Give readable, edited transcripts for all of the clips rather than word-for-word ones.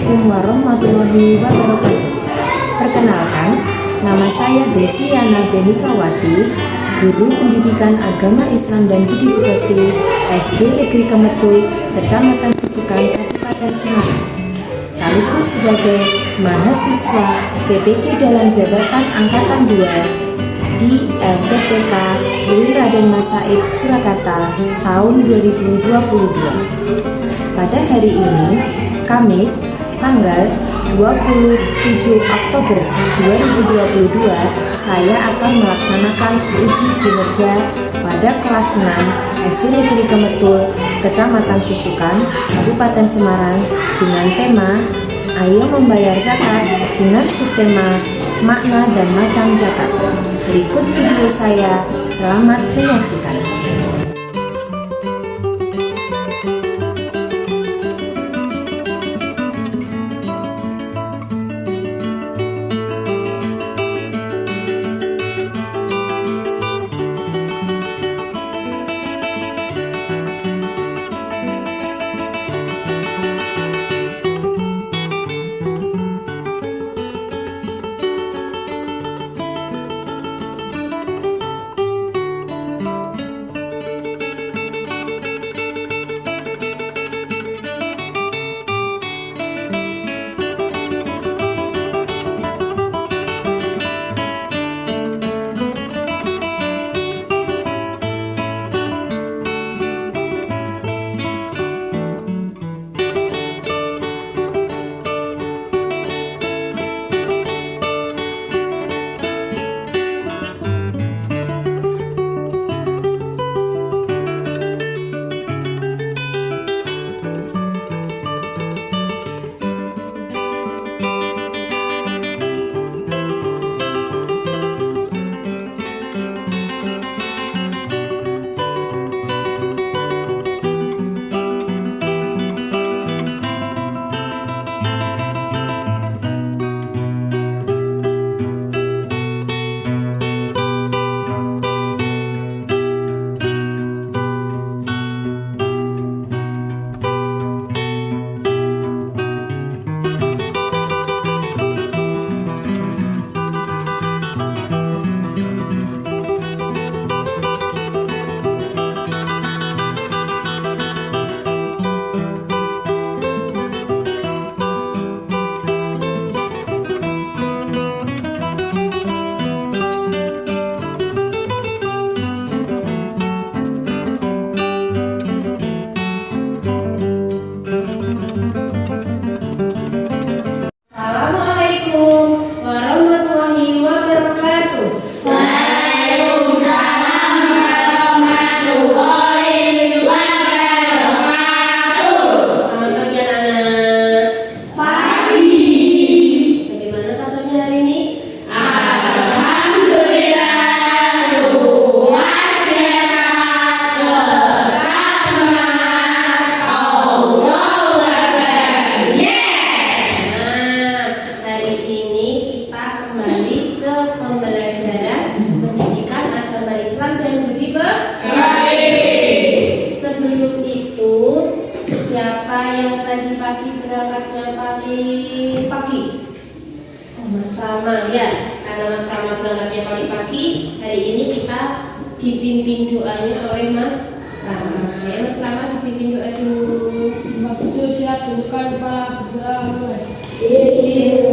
Assalamualaikum warahmatullahi wabarakatuh. Perkenalkan, nama saya Desiana Benikawati, Guru Pendidikan Agama Islam dan Budi Pekerti SD Negeri Kemetul, Kecamatan Susukan, Kabupaten Semarang, sekaligus sebagai mahasiswa PPG dalam jabatan Angkatan 2 di LPTK UIN Raden Mas Said Surakarta tahun 2022. Pada hari ini, Kamis, tanggal 27 Oktober 2022, saya akan melaksanakan uji kinerja pada kelas 6 SD Negeri Kemetul, Kecamatan Susukan, Kabupaten Semarang dengan tema Ayo Membayar Zakat dengan subtema Makna dan Macam Zakat. Berikut video saya, selamat menyaksikan. Berangkatnya paling pagi. Oh, Mas Rama ya, karena Mas Rama berangkatnya paling pagi, hari ini kita dipimpin doanya oleh Mas Rama. Ya, Mas Rama dipimpin doa dulu. Waktu siap bukan kepala berdoa mulai. Amin.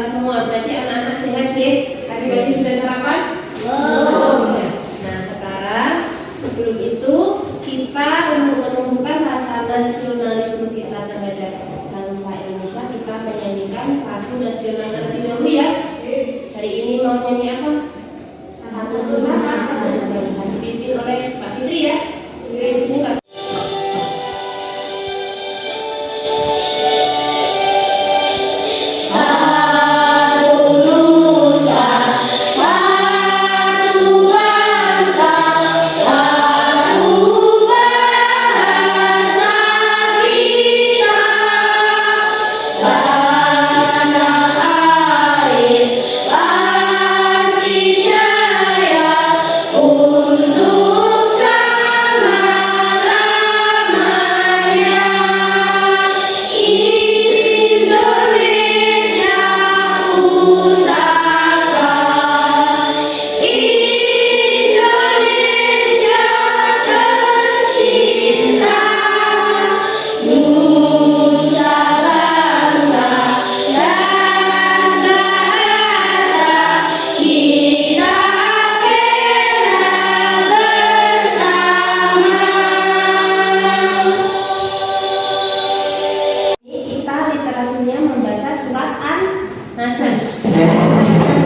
semua. Berarti anak-anak sehat deh. Adik-adik sudah sarapan? Belum. Nah, sekarang sebelum itu kita untuk menumbuhkan rasa nasionalisme kita terhadap bangsa Indonesia, kita menyanyikan lagu nasional terlebih dahulu ya. Hari ini mau nyanyi apa? Satu bangsa dipimpin oleh Pak Fitri ya. Di sini Pak.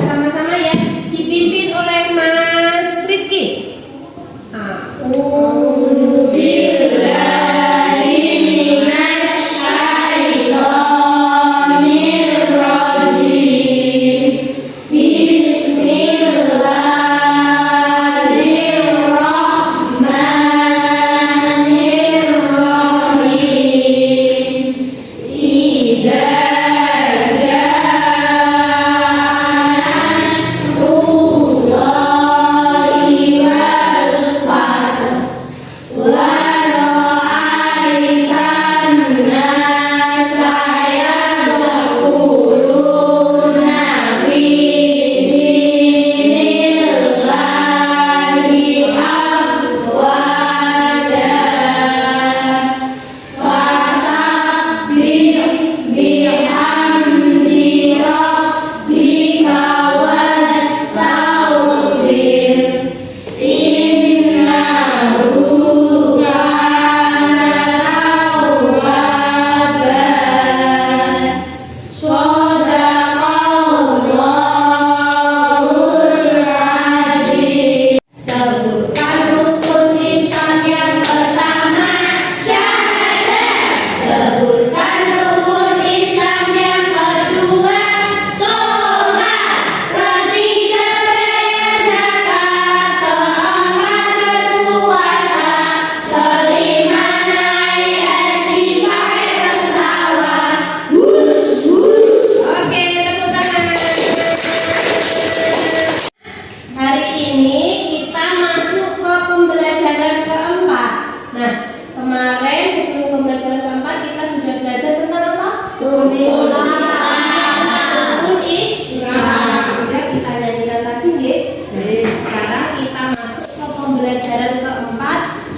Sama-sama ya, dipimpin oleh Mas Rizky.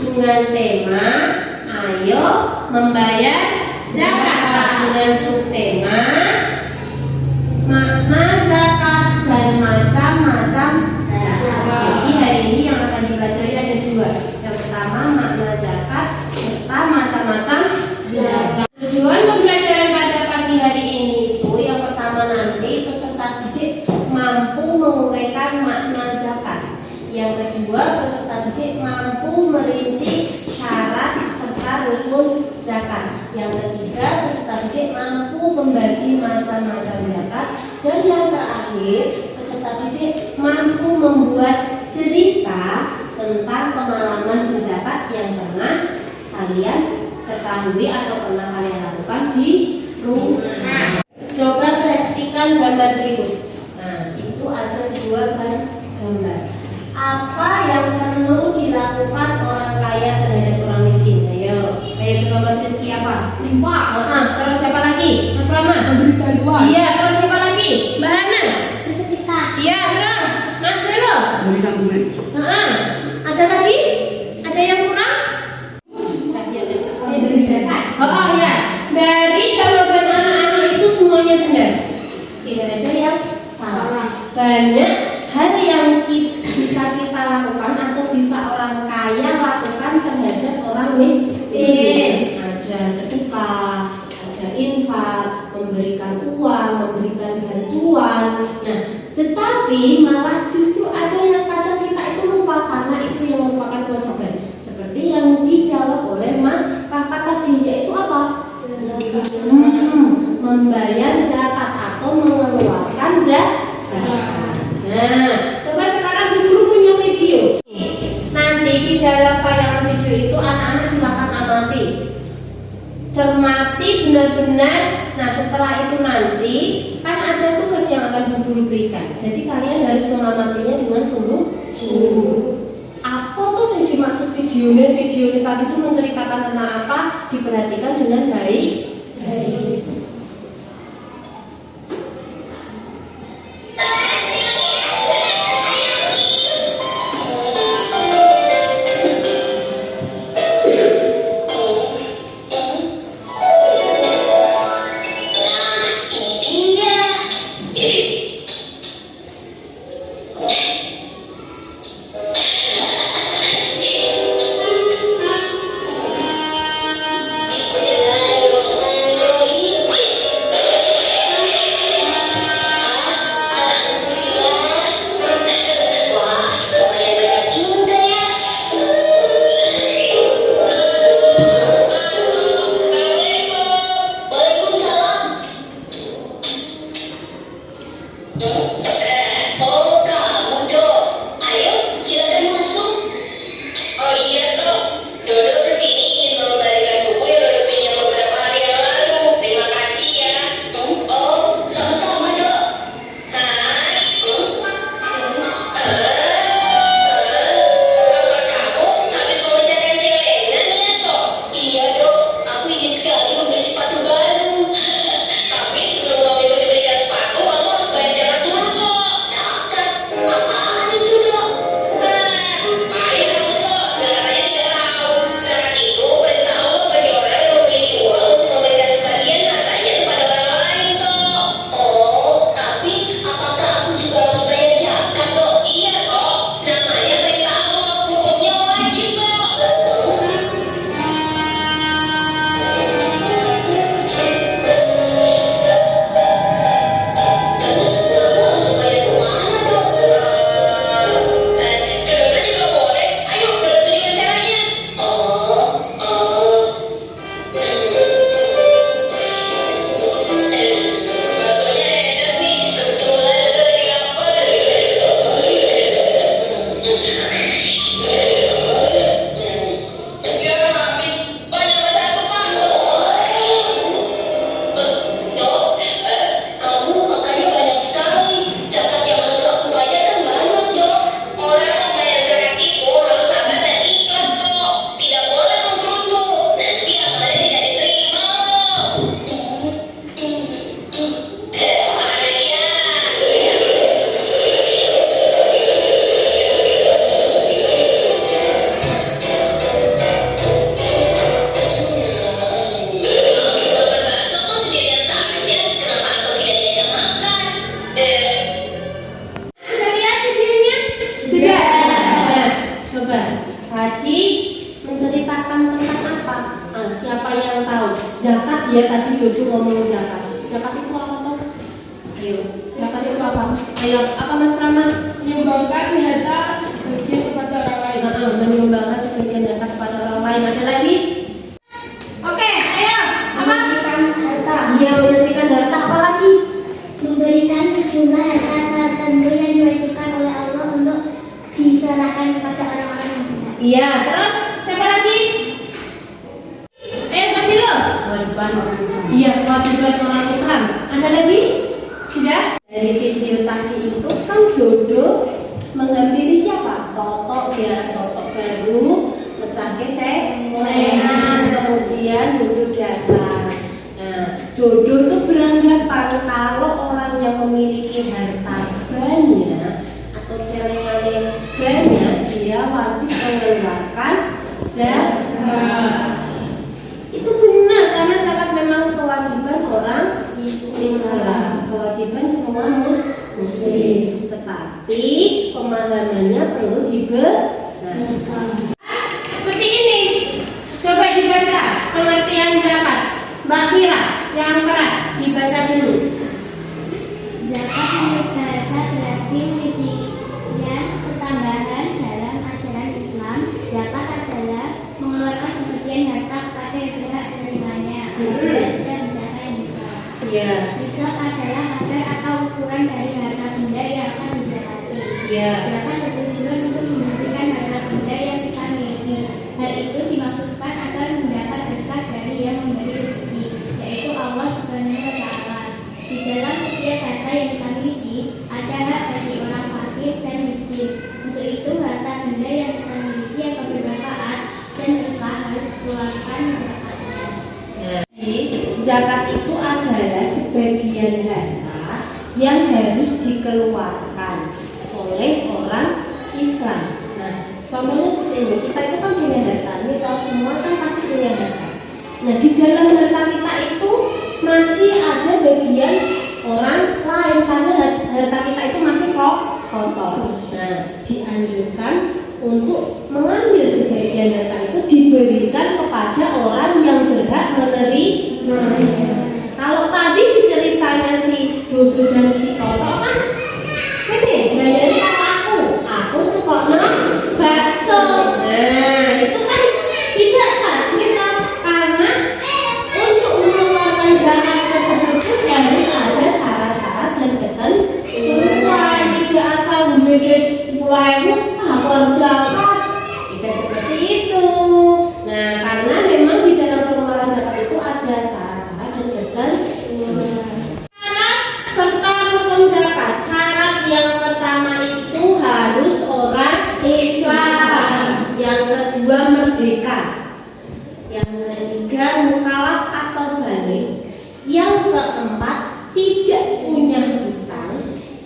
Dengan tema ayo membayar zakat, dengan subtema makna zakat dan macam-macam zakat. Jadi hari ini yang akan dipelajari ada dua. Yang pertama makna zakat serta macam-macam zakat. Tujuan pembelajaran pada pagi hari ini itu yang pertama nanti peserta didik mampu menguraikan makna zakat. Yang kedua, peserta didik mampu merinci syarat serta rukun zakat. Yang ketiga, peserta didik mampu membagi macam-macam zakat. Dan yang terakhir, peserta didik mampu membuat cerita tentang pengalaman berzakat yang pernah kalian ketahui atau pernah kalian lakukan di rumah. Coba perhatikan gambar berikut. Nah, itu ada sebuah gambar. Apa yang perlu dilakukan orang kaya terhadap orang miskin? Ayo coba Mas Rizky apa? Limpah. Terus siapa lagi? Mas Rama? Memberi bantuan. Iya, terus siapa lagi? Mbak Hana? Bersedekah. Iya, terus Mas Relo? Memberi santunan. Ada lagi? Ada yang kurang? Dari zakat. Oh ya, dari jawaban anak-anak itu semuanya benar. Tidak ada Tapi malah justru ada yang kadang kita itu lupa karena itu yang merupakan kewajiban. Seperti yang dijawab oleh Mas Papa tadi, yaitu apa? Membayar zakat atau mengeluarkan zakat. Nah, coba sekarang Bu Guru punya video. Nanti di dalam tayangan video itu anak-anak silakan amati, cermati benar-benar. Nah, setelah itu nanti kan ada tugas yang akan Bu Guru berikan. Jadi kalian harus mengamatinya dengan sungguh-sungguh. Apa tuh yang dimaksud videonya tadi itu menceritakan tentang apa? Diperhatikan dengan baik. Ya tadi Jojo ngomong zakat. Zakat itu apa toh? Ayo, zakat itu apa? Ayo, apa Mas Prama? Menyumbangkan harta sebagian kepada orang lain. Menyumbangkan sebagian harta kepada orang lain. Ada lagi? Oke, ayo. Apa? Menyucikan harta. Iya, menyucikan harta. Apa lagi? Memberikan sejumlah harta tertentu yang diwajibkan oleh Allah untuk diserahkan kepada orang-orang yang benar. Iya, terus siapa lagi? Ayo, Sasilo. Iya, kewajiban orang Islam. Ada lagi? Sudah? Dari video tadi itu kan Dodo menghampiri siapa? Totok ya, Totok baru pecah celengan, kemudian Dodo datang. Nah, Dodo itu beranggapan kalau orang yang memiliki harta banyak atau celengan yang banyak, dia wajib mengeluarkan zakat. Itu benar karena zakat memang kewajiban orang Islam, kewajiban semua muslim. Tetapi pemahamannya perlu dibenarkan. Seperti ini. Coba dibaca pengertian zakat. Mbak Fira yang keras dibaca dulu. Zakat menurut bahasa berarti Ya. Nisab adalah kadar atau ukuran dari harta benda yang akan didapati. Ya. Zakat bertujuan untuk membersihkan harta benda yang kita miliki. Hal itu dimaksudkan agar mendapat berkat dari yang memberi rezeki, yaitu Allah Subhanahu wa Ta'ala. Di dalam setiap harta yang kita miliki ada hak bagi orang fakir dan miskin. Untuk itu harta benda yang kita miliki yang bermanfaat dan berkah harus dikeluarkan zakatnya. Zakat itu adalah sebagian harta yang harus dikeluarkan oleh orang Islam. Nah, contohnya seperti ini, kita itu kan punya harta, ini kalau semua kan pasti punya harta. Nah, di dalam harta kita itu masih ada bagian orang lain karena harta kita itu masih kotor. Nah, dianjurkan untuk mengambil sebagian harta itu diberikan kepada orang yang berhak menerima. Kalau tadi ceritanya si Dodo dan si Toto kan ini bayari aku itu kok bakso. Nah, itu kan tidak pas gitu, karena untuk mengeluarkan zakat tersebut harus ada syarat-syarat dan ketentuan. Tidak asal duit 10.000 aku zakat, tidak seperti itu. Nah, karena memang di dalam pengeluaran zakat itu ada syarat-syarat dan ketentuan. Syarat serta rukun zakat. Syarat yang pertama itu harus orang Islam. Yang kedua merdeka. Yang ketiga mukallaf atau balik. Yang keempat tidak punya hutang.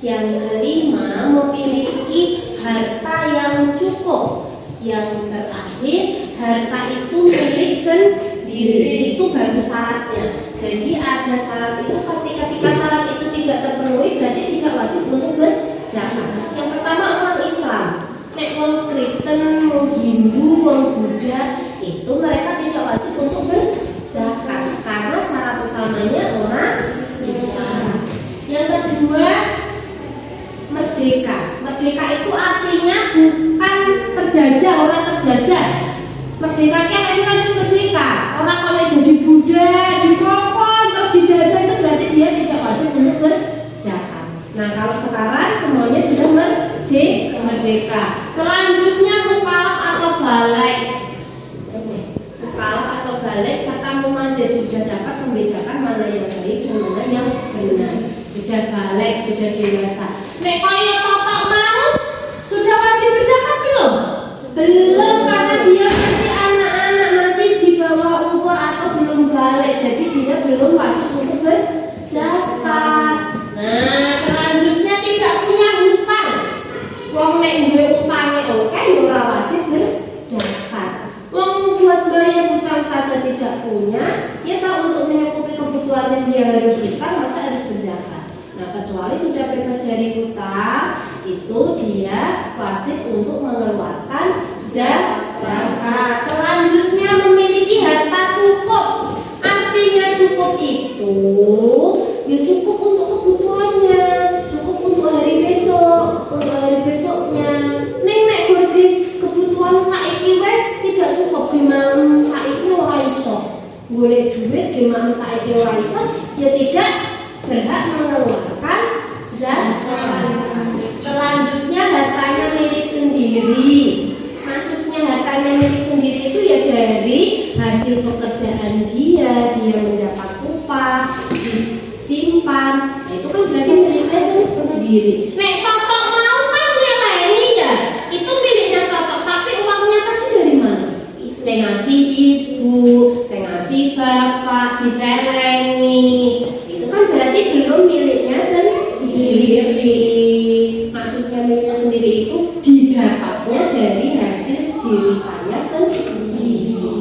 Yang kelima memiliki harta yang cukup. Yang terakhir harta itu milik sendiri. Itu baru syaratnya. Jadi ada syarat itu, ketika syarat itu tidak terpenuhi berarti tidak wajib untuk berzakat. Yang pertama orang Islam. Nek orang Kristen, orang Hindu, orang Buddha itu mereka tidak wajib untuk berzakat karena syarat utamanya orang Islam. Yang kedua merdeka. Merdeka itu artinya bukan terjajah, orang terjajah. Merdeka kan harus merdeka. Orang kalau jadi Buddha, dikokon terus dijajah itu berarti dia tidak wajib untuk berzakat. Nah, kalau sekarang semuanya sudah merdeka. Selanjutnya mukallaf atau balik. Mukallaf atau balik serta mumazih sudah dapat membedakan mana yang baik dan mana yang benar. Sudah balik, sudah dewasa. Nek kaya Toto mau sudah wajib berzakat belum? Belum, karena dia masih anak-anak, masih di bawah umur atau belum balik. Jadi dia belum wajib untuk berzakat. Nah, selanjutnya tidak punya hutang. Wong nek duwe utange oke ya ora wajib berzakat. Wong buat bayar hutang saja tidak punya, ya tak untuk mencukupi kebutuhannya dia harus hutang, masa harus berzakat. Nah, kecuali sudah bebas dari hutang, itu dia wajib untuk mengeluarkan zakat. Selanjutnya memiliki harta cukup. Artinya cukup itu ya cukup untuk kebutuhannya, cukup untuk hari besok, untuk hari besoknya. Nek gordi kebutuhan saiki wae tidak cukup, gimana saiki ora iso. Golek duit gimana saiki ora iso, ya tidak berhak mengeluarkan zakat. Selanjutnya hartanya milik sendiri. Maksudnya hartanya milik sendiri itu ya dari hasil pekerjaan dia mendapat upah, disimpan. Nah, itu kan berarti miliknya sendiri. Nek Toto mau kan nyeleni ya, itu miliknya Toto, tapi uangnya tadi dari mana? Saya ngasih ibu, saya ngasih bapak, dicelengi. Itu kan berarti belum miliknya sendiri. Maksudnya miliknya sendiri itu didapatnya dari hasil jeritannya sendiri.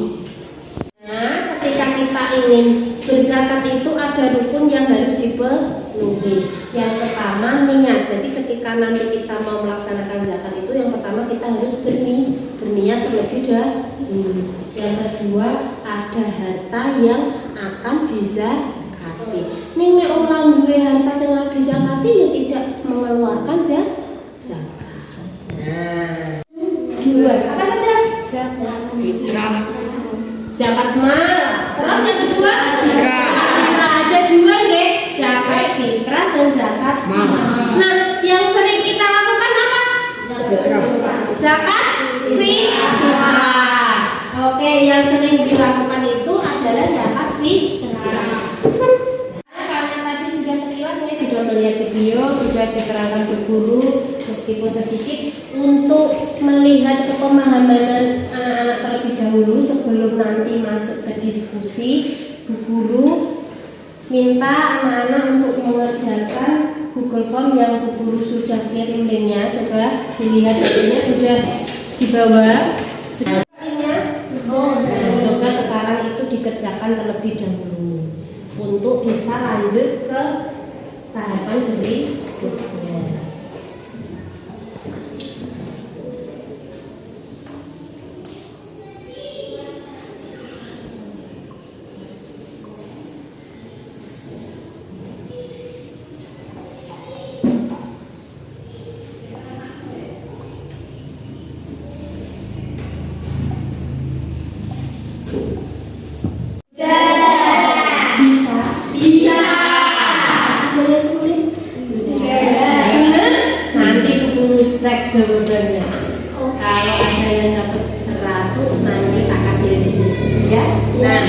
Nah, ketika kita ingin berzakat itu ada rukun yang harus dipenuhi. Yang pertama niat. Jadi ketika nanti kita mau melaksanakan zakat itu yang pertama kita harus berniat terlebih dahulu. Yang kedua ada harta yang akan dizakati. Nek orang duwe harta sing ora dizakati ya tidak mengeluarkan zakat. Nah, dua apa saja? Zakat fitrah. Zakat mal. Terus yang kedua? Zakat. Ada dua nggih. melihat video sudah diterangkan ke guru meskipun sedikit untuk melihat kepemahaman anak-anak terlebih dahulu sebelum nanti masuk ke diskusi. Bu Guru minta anak-anak untuk mengerjakan Google Form yang Bu Guru sudah kirim linknya. Coba dilihat linknya sudah di bawah. Coba sekarang itu dikerjakan terlebih dahulu untuk bisa lanjut ke tahapan berikutnya. Bisa. Ada yang sulit? Nanti buku cek jawabannya. Kalau ada yang dapat 100 nanti tak kasih lebih. Ya. Nah,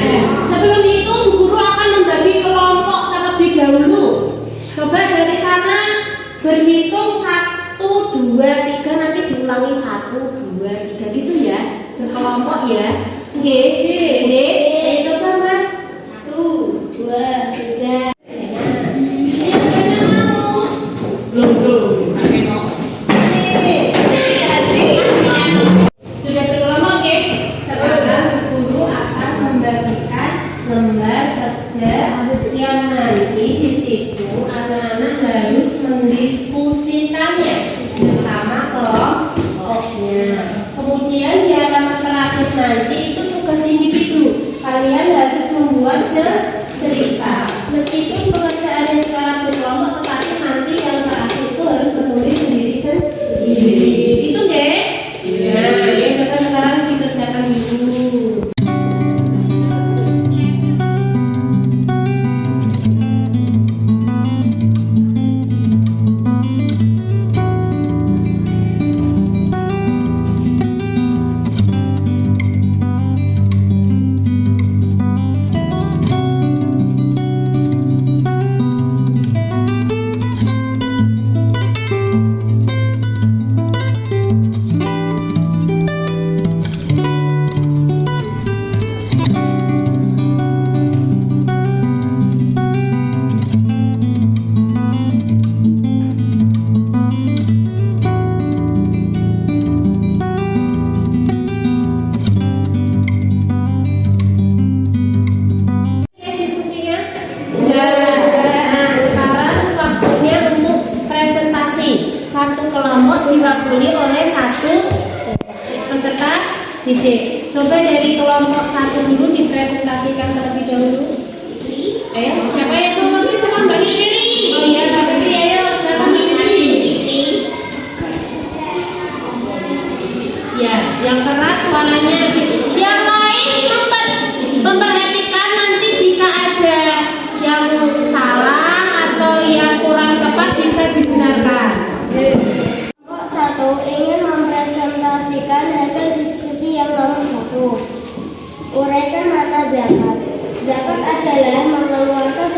sebelum itu Bu Guru akan membagi kelompok terlebih dahulu. Coba dari sana berhitung 1, 2, 3, nanti diulangi 1, 2, 3 gitu ya. Berkelompok ya. Oke. Coba Mas. 1, 2, 3. Sudah berkelompok, oke? Sekarang guru akan membagikan lembar kerja yang nanti di situ anak-anak harus mendiskusikannya bersama kelompoknya. Kemudian di halaman terakhir nanti itu tugas individu. Kalian harus membuat cerita. Meskipun pekerjaannya secara berkelompok, tetapi nanti yang terakhir itu harus menulis sendiri. Itu deh. Nah, ya coba sekarang dikerjakan dulu. Diwakili oleh satu peserta didik. Coba dari kelompok 1 dulu dipresentasikan terlebih dahulu. Ayo, siapa yang mau memberi sama Mbak Fitri? Oh iya, Mbak Fitri, ayo, silakan Mbak Fitri. Ya, yang keras suaranya. Yang lain memperhatikan nanti jika ada yang salah atau yang kurang tepat bisa dibenarkan. Ingin mempresentasikan hasil diskusi yang nomor 1. Uraikan makna zakat. Zakat adalah mengeluarkan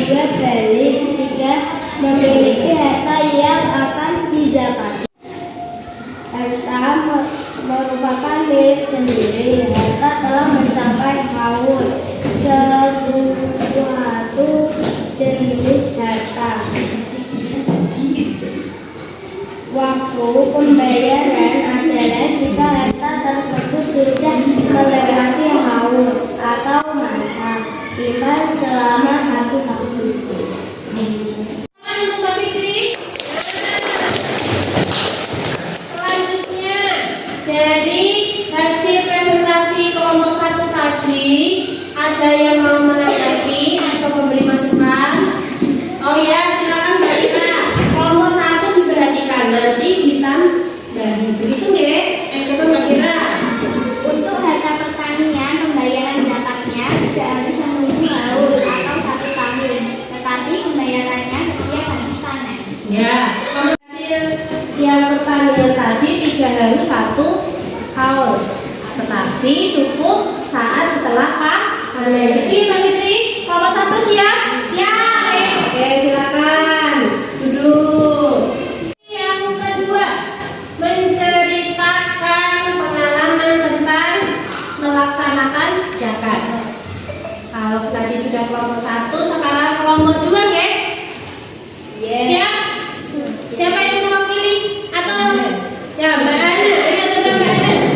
2 balik, 3 memiliki harta yang akan dizakati. Harta merupakan milik sendiri. Harta telah mencapai haul, sesuatu jenis harta. Waktu pembayaran adalah jika harta tersebut sudah melewati haul atau masa iman selama 1 tahun. Selanjutnya, dari hasil presentasi kelompok 1 tadi, ada yang mau menanggapi atau memberi masukan? Oh ya, silakan Mbak Ira. Kelompok 1 diperhatikan, nanti ditambah. Begitu ya? Coba Mbak Ira. Untuk harta pertanian, pembayaran zakatnya tidak harus menunggu haul atau 1 tahun, tetapi pembayarannya setiap habis panen. Ya, hasil yang pertanian tadi tidak harus 1 haul, tetapi cukup saat setelah panen. Jadi Mbak Fitri, kelompok 1 siap? Siap. Oke, silakan duduk. Yang kedua, menceritakan pengalaman tentang melaksanakan zakat. Kalau tadi sudah kelompok 1, sekarang kelompok 2 ya? Siap? Siapa yang mewakili? Atau ya Mbak Ana? Ayo coba Mbak Ana.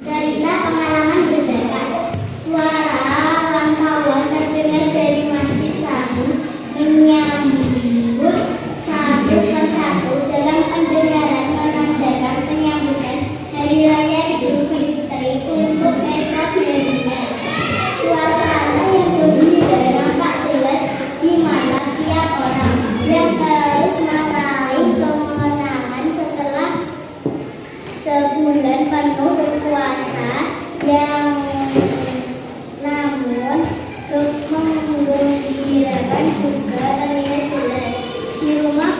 Cerita pengalaman berzakat. Suara langkauan terdengar dari masjid Sabu menyambut satu persatu dalam pendengaran menandakan penyambutan hari raya Idul Fitri untuk esok harinya. Suasana yang gembira nampak jelas di mata tiap orang yang terus meraih kemenangan setelah sebulan penuh berpuasa, yang namun menggembirakan juga terlihat jelas di rumah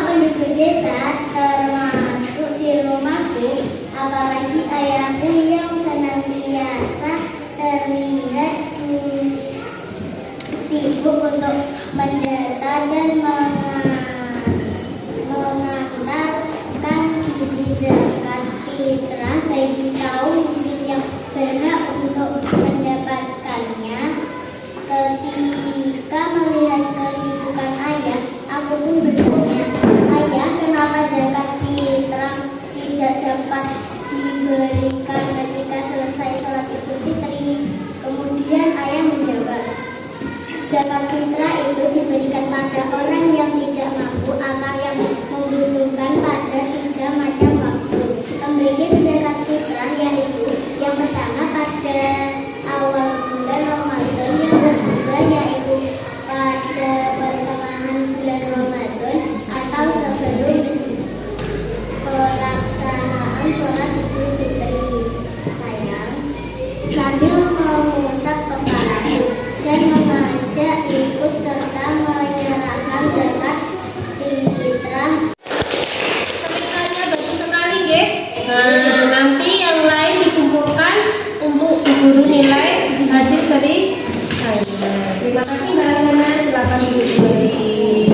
penduduk desa, termasuk di rumahku, apalagi ayahku yang senantiasa terlihat sibuk untuk mendata dan mengantarkan isi zakat fitrah bagi kaum muslim yang berhak untuk mendapatkannya. Ketika melihat kesibukan ayah, aku pun bertanya, "Ayah, kenapa zakat fitrah tidak cepat diberikan ketika selesai sholat Idul Fitri?" Kemudian ayah menjawab, "Zakat fitrah itu diberikan pada orang yang tidak mampu atau yang membutuhkan pada 3 macam waktu. Pemberian zakat fitrah yaitu yang pertama pada awal bulan Ramadan, yang kedua yaitu pada pertengahan bulan Ramadan atau sebelum pelaksanaan sholat Idul Fitri." Sayang, sambil mengusap kepalaku dan mengajak ikut serta menyerahkan zakat fitrah. Ceritanya bagus sekali ya. Nah, nanti yang lain dikumpulkan untuk guru nilai hasil ceritanya. Terima kasih Mbak Ana, silakan duduk kembali.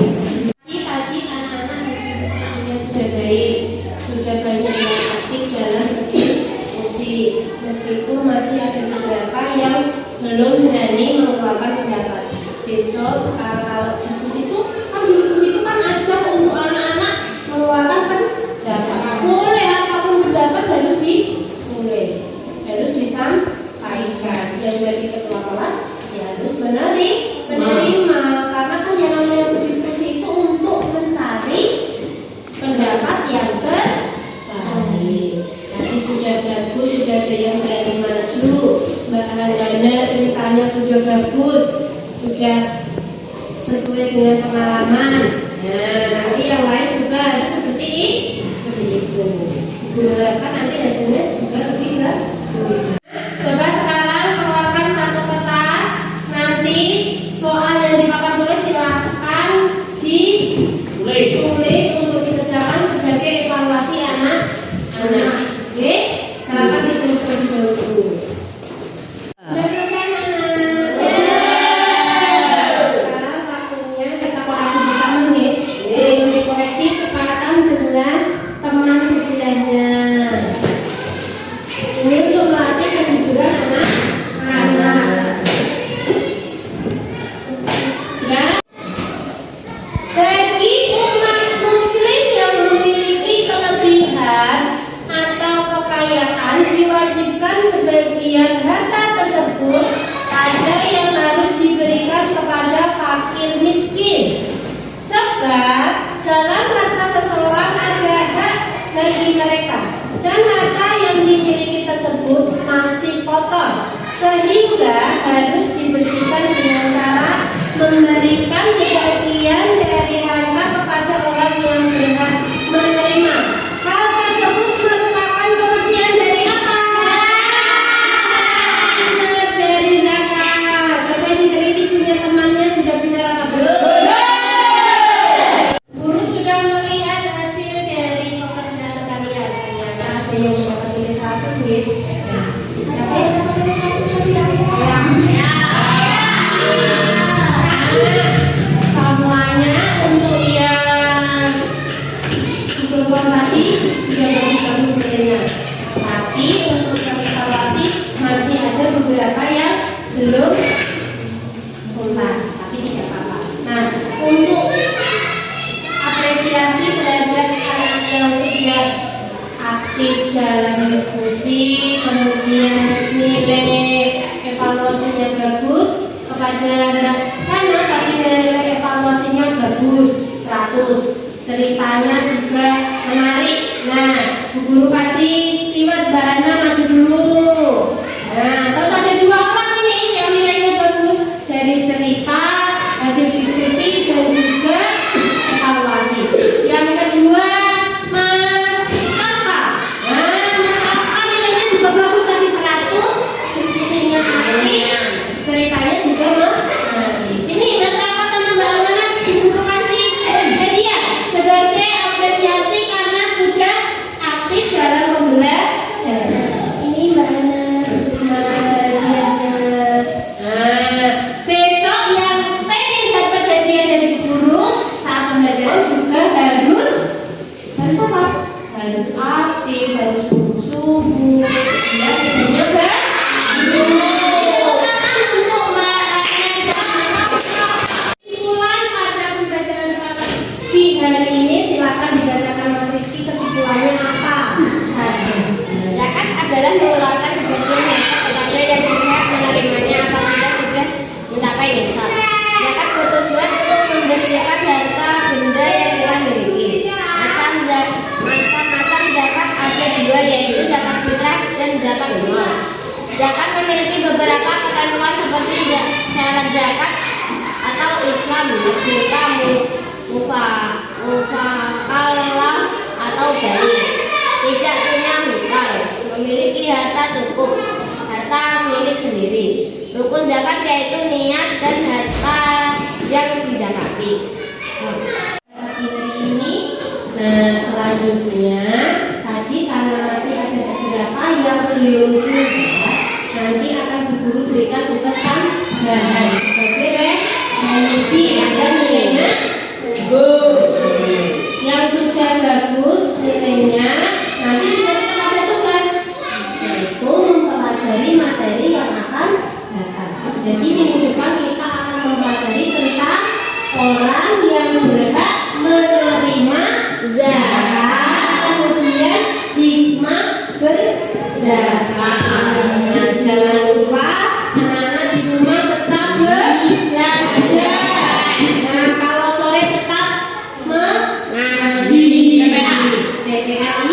Tadi anak-anak diskusinya sudah baik, sudah banyak yang aktif dalam berdiskusi. Meskipun masih ada beberapa yang belum berani mengeluarkan pendapat. Besok sekarang kalau diskusi itu kan ajak untuk anak-anak mengeluarkan pendapat. Boleh apapun pendapat harus ditulis, harus disampaikan. Yang jadi ketua kelas ya harus menerima, karena kan yang namanya berdiskusi itu untuk mencari pendapat yang terbaik. Tadi sudah bagus, sudah ada yang berani maju. Mbak Ana ceritanya sudah bagus, sudah sesuai dengan pengalaman. Nah, nanti yang lain juga harus seperti itu. Diharapkan nanti hasilnya juga lebih bagus. Coba sekarang keluarkan 1 kertas. Nanti soal yang di papan tulis silakan ditulis untuk dikerjakan sebagai evaluasi anak-anak. Oke, silakan ditulis terlebih dahulu. mewajibkan sebagian harta tersebut ada yang harus diberikan kepada fakir miskin. Sebab dalam harta seseorang ada hak bagi mereka, dan harta yang dimiliki tersebut masih kotor, sehingga harus dibersihkan dengan cara memberikan sebagian dari harta kepada orang yang berhak menerima. Hal tersebut merupakan pengertian dari apa? Benar, dari zakat. Coba ini punya temannya sudah benar apa belum? Guru sudah melihat hasil dari pekerjaan kalian. Ternyata ada yang dapat tulis 100 gitu. Nah, siapa yang dapat tulis 100? Semuanya untuk yang berbuat tadi sudah bagus-bagus sebenarnya. Tapi untuk yang evaluasi masih ada beberapa yang belum tuntas, tapi tidak apa-apa. Nah, untuk apresiasi terhadap anak yang sudah aktif dalam diskusi, kemudian nilai evaluasinya bagus, kepada mana tadi nilai evaluasinya bagus 100, ceritanya juga menarik. Nah, Bu Guru kasih reward Mbak Hana maju dulu. Nah, terus ada 2 orang ini yang nilainya bagus dari cerita, hasil diskusi dan juga evaluasi. Yang kedua Mas Alka. Nah, Mas Alka nilainya juga bagus tadi 100, diskusinya menarik, ceritanya juga menarik. Sini Mas Alka sama Mbak Hana Guru kasih hadiah sebagai apresiasi karena sudah aktif dalam pembelajaran. Ini Mbak Hana, terima hadiahnya. Nah, besok yang pengen dapat hadiah dari guru saat pembelajaran juga harus apa? Harus aktif, harus sungguh-sungguh. Ya, sebenarnya kesimpulan pada pembelajaran di hari ini, silakan dibacakan Mas Rizky kesimpulannya apa saja. Zakat adalah mengeluarkan sebagian harta kepada yang berhak menerimanya apabila sudah mencapai nisab. Zakat bertujuan untuk membersihkan harta benda yang kita miliki. Macam-macam zakat ada 2, yaitu zakat fitrah dan zakat mal. Zakat memiliki beberapa ketentuan seperti syarat zakat atau Islam, merdeka, mufakallah atau baik, tidak punya hutang, memiliki harta cukup, harta milik sendiri. Rukun zakat yaitu niat dan harta yang dizakati. Ini, nah selanjutnya tadi karena masih ada beberapa yang belum dibahas, nanti akan Bu Guru berikan tugas tambahan sebagai remedi agar nilainya bagus. Yang sudah bagus nilainya nanti sudah ada tugas, yaitu mempelajari materi yang akan datang. Jadi minggu depan kita akan mempelajari tentang orang yang berhak menerima zakat, kemudian hikmah berzakat. Nah, jangan lupa anak-anak di rumah tetap belajar. Nah, kalau sore tetap mengaji. TPA